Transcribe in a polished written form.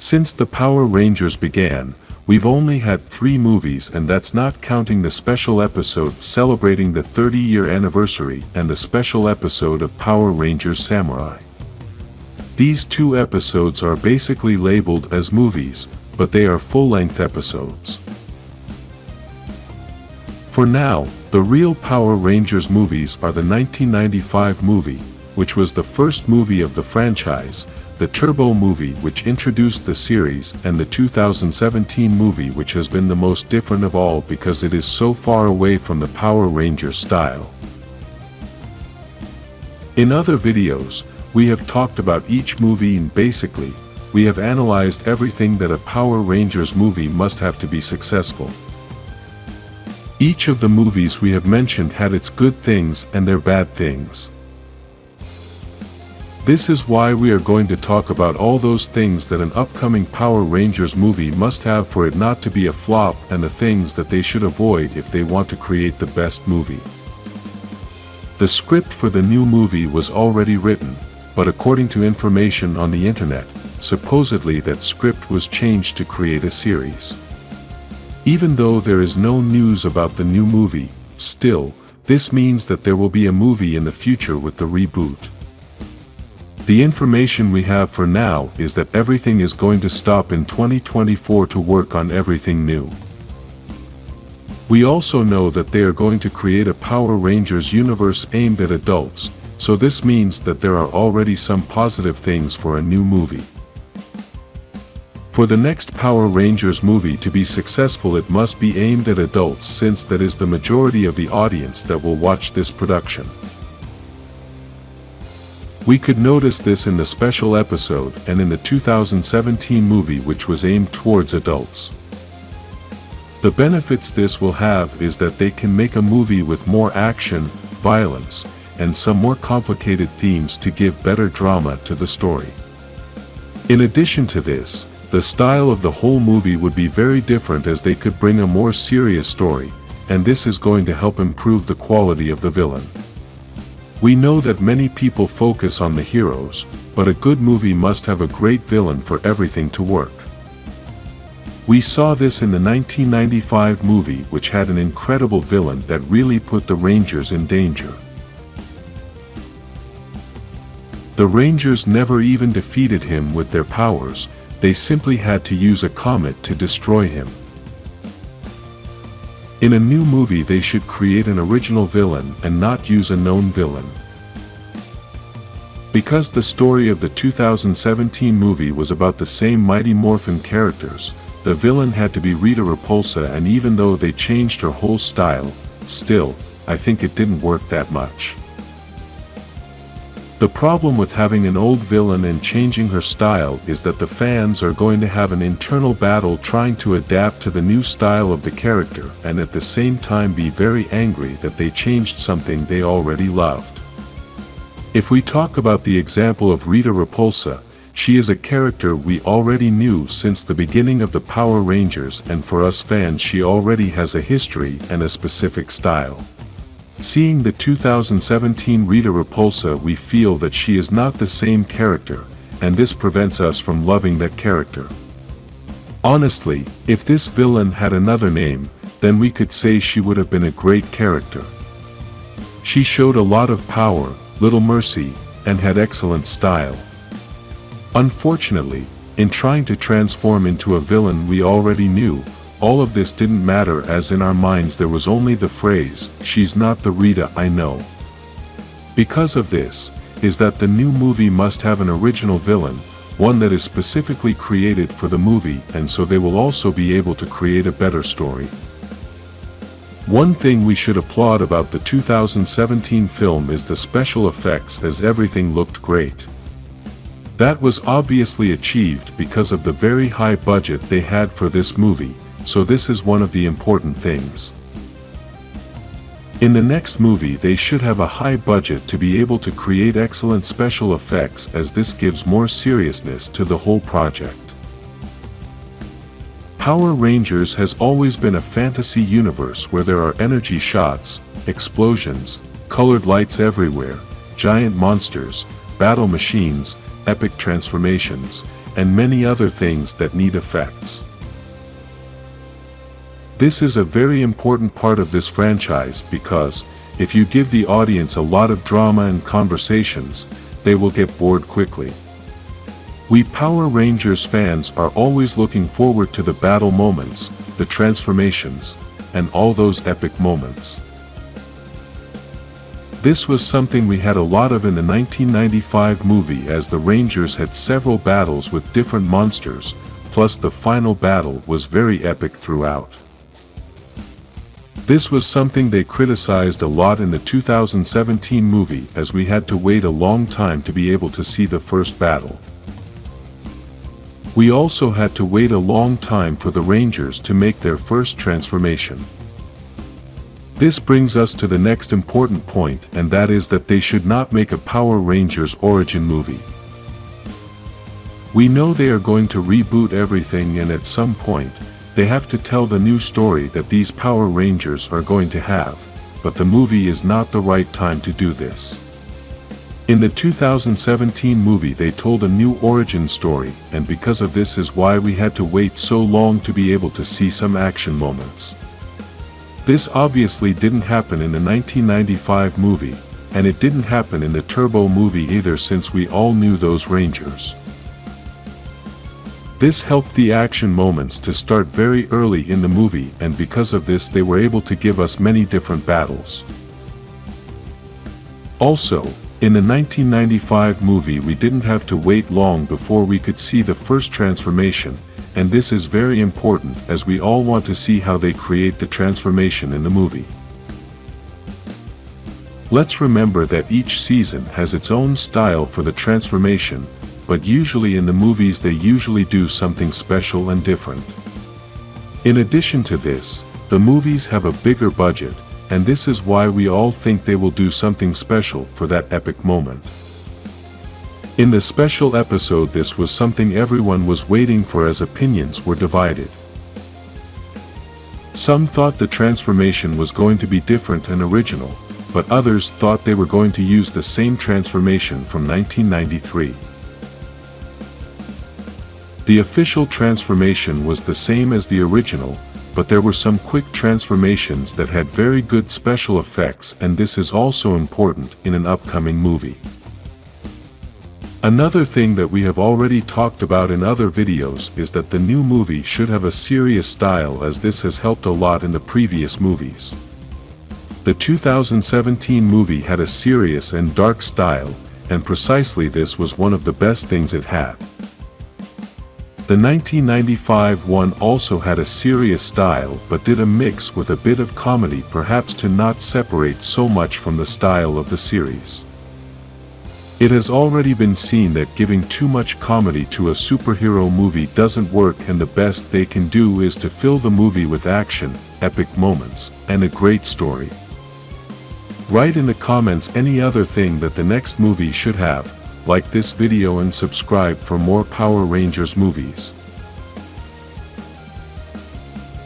Since the Power Rangers began, we've only had 3 movies, and that's not counting the special episode celebrating the 30-year anniversary and the special episode of Power Rangers Samurai. These 2 episodes are basically labeled as movies, but they are full-length episodes. For now, the real Power Rangers movies are the 1995 movie, which was the first movie of the franchise, the Turbo movie which introduced the series, and the 2017 movie which has been the most different of all because it is so far away from the Power Rangers style. In other videos, we have talked about each movie, and basically, we have analyzed everything that a Power Rangers movie must have to be successful. Each of the movies we have mentioned had its good things and their bad things. This is why we are going to talk about all those things that an upcoming Power Rangers movie must have for it not to be a flop, and the things that they should avoid if they want to create the best movie. The script for the new movie was already written, but according to information on the internet, supposedly that script was changed to create a series. Even though there is no news about the new movie, still, this means that there will be a movie in the future with the reboot. The information we have for now is that everything is going to stop in 2024 to work on everything new. We also know that they are going to create a Power Rangers universe aimed at adults, so this means that there are already some positive things for a new movie. For the next Power Rangers movie to be successful, it must be aimed at adults, since that is the majority of the audience that will watch this production. We could notice this in the special episode and in the 2017 movie, which was aimed towards adults. The benefits this will have is that they can make a movie with more action, violence, and some more complicated themes to give better drama to the story. In addition to this, the style of the whole movie would be very different, as they could bring a more serious story, and this is going to help improve the quality of the villain. We know that many people focus on the heroes, but a good movie must have a great villain for everything to work. We saw this in the 1995 movie, which had an incredible villain that really put the Rangers in danger. The Rangers never even defeated him with their powers, they simply had to use a comet to destroy him. In a new movie they should create an original villain and not use a known villain. Because the story of the 2017 movie was about the same Mighty Morphin characters, the villain had to be Rita Repulsa, and even though they changed her whole style, still, I think it didn't work that much. The problem with having an old villain and changing her style is that the fans are going to have an internal battle trying to adapt to the new style of the character, and at the same time be very angry that they changed something they already loved. If we talk about the example of Rita Repulsa, she is a character we already knew since the beginning of the Power Rangers, and for us fans she already has a history and a specific style. Seeing the 2017 Rita Repulsa, we feel that she is not the same character, and this prevents us from loving that character. Honestly, if this villain had another name, then we could say she would have been a great character. She showed a lot of power, little mercy, and had excellent style. Unfortunately, in trying to transform into a villain we already knew, all of this didn't matter, as in our minds there was only the phrase, "She's not the Rita I know." Because of this, is that the new movie must have an original villain, one that is specifically created for the movie, and so they will also be able to create a better story. One thing we should applaud about the 2017 film is the special effects, as everything looked great. That was obviously achieved because of the very high budget they had for this movie, so this is one of the important things. In the next movie they should have a high budget to be able to create excellent special effects, as this gives more seriousness to the whole project. Power Rangers has always been a fantasy universe where there are energy shots, explosions, colored lights everywhere, giant monsters, battle machines, epic transformations, and many other things that need effects. This is a very important part of this franchise because, if you give the audience a lot of drama and conversations, they will get bored quickly. We Power Rangers fans are always looking forward to the battle moments, the transformations, and all those epic moments. This was something we had a lot of in the 1995 movie, as the Rangers had several battles with different monsters, plus the final battle was very epic throughout. This was something they criticized a lot in the 2017 movie, as we had to wait a long time to be able to see the first battle. We also had to wait a long time for the Rangers to make their first transformation. This brings us to the next important point, and that is that they should not make a Power Rangers origin movie. We know they are going to reboot everything, and at some point, they have to tell the new story that these Power Rangers are going to have, but the movie is not the right time to do this. In the 2017 movie they told a new origin story, and because of this is why we had to wait so long to be able to see some action moments. This obviously didn't happen in the 1995 movie, and it didn't happen in the Turbo movie either, since we all knew those Rangers. This helped the action moments to start very early in the movie, and because of this they were able to give us many different battles. Also, in the 1995 movie we didn't have to wait long before we could see the first transformation, and this is very important as we all want to see how they create the transformation in the movie. Let's remember that each season has its own style for the transformation, but usually in the movies they usually do something special and different. In addition to this, the movies have a bigger budget, and this is why we all think they will do something special for that epic moment. In the special episode this was something everyone was waiting for, as opinions were divided. Some thought the transformation was going to be different and original, but others thought they were going to use the same transformation from 1993. The official transformation was the same as the original, but there were some quick transformations that had very good special effects, and this is also important in an upcoming movie. Another thing that we have already talked about in other videos is that the new movie should have a serious style, as this has helped a lot in the previous movies. The 2017 movie had a serious and dark style, and precisely this was one of the best things it had. The 1995 one also had a serious style, but did a mix with a bit of comedy, perhaps to not separate so much from the style of the series. It has already been seen that giving too much comedy to a superhero movie doesn't work, and the best they can do is to fill the movie with action, epic moments, and a great story. Write in the comments any other thing that the next movie should have. Like this video and subscribe for more Power Rangers movies.